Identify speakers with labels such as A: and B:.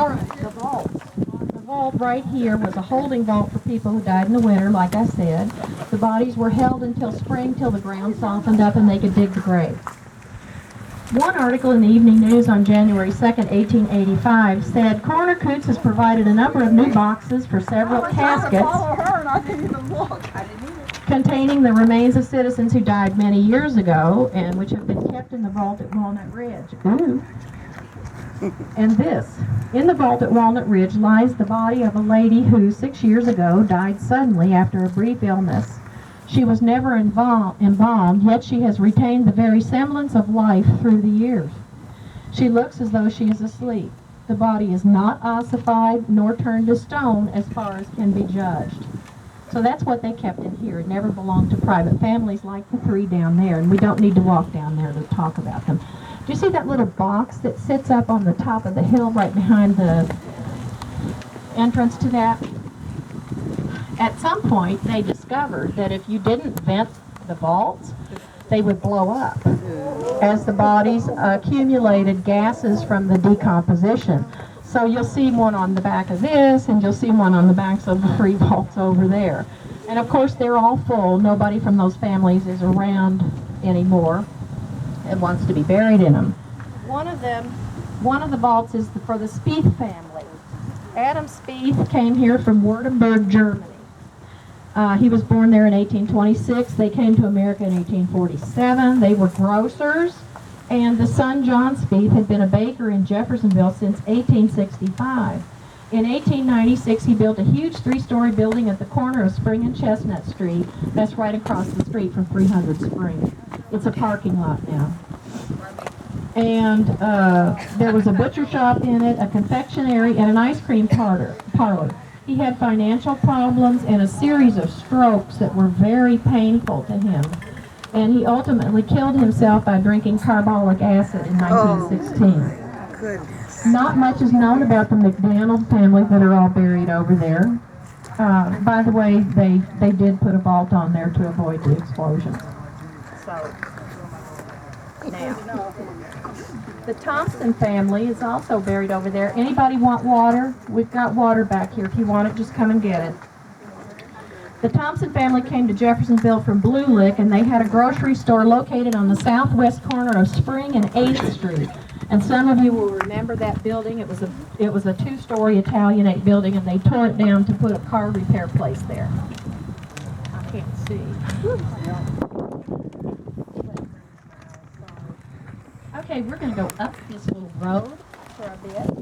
A: All right, the vault. The vault right here was a holding vault for people who died in the winter, like I said. The bodies were held until spring, till the ground softened up and they could dig the grave. One article in the Evening News on January 2nd, 1885 said, Coroner Coots has provided a number of new boxes for several caskets containing the remains of citizens who died many years ago and which have been kept in the vault at Walnut Ridge. Ooh. And this, in the vault at Walnut Ridge lies the body of a lady who 6 years ago died suddenly after a brief illness. She was never embalmed, yet she has retained the very semblance of life through the years. She looks as though she is asleep. The body is not ossified nor turned to stone as far as can be judged. So that's what they kept in here. It never belonged to private families like the three down there, and we don't need to walk down there to talk about them. Do you see that little box that sits up on the top of the hill right behind the entrance to that? At some point, they discovered that if you didn't vent the vaults, they would blow up as the bodies accumulated gases from the decomposition. So you'll see one on the back of this, and you'll see one on the backs of the three vaults over there. And of course, they're all full. Nobody from those families is around anymore and wants to be buried in them. One of the vaults is for the Spieth family. Adam Spieth came here from Württemberg, Germany. He was born there in 1826. They came to America in 1847. They were grocers, and the son, John Spieth, had been a baker in Jeffersonville since 1865. In 1896, he built a huge three-story building at the corner of Spring and Chestnut Street. That's right across the street from 300 Spring. It's a parking lot now. And there was a butcher shop in it, a confectionery, and an ice cream parlor. He had financial problems and a series of strokes that were very painful to him. And he ultimately killed himself by drinking carbolic acid in 1916.
B: Goodness.
A: Not much is known about the McDaniel family that are all buried over there. By the way, they did put a vault on there to avoid the explosion. So, now, the Thompson family is also buried over there. Anybody want water? We've got water back here. If you want it, just come and get it. The Thompson family came to Jeffersonville from Blue Lick, and they had a grocery store located on the southwest corner of Spring and 8th Street. And some of you will remember that building. It was a two-story Italianate building, and they tore it down to put a car repair place there. I can't see. Okay, we're going to go up this little road for a bit.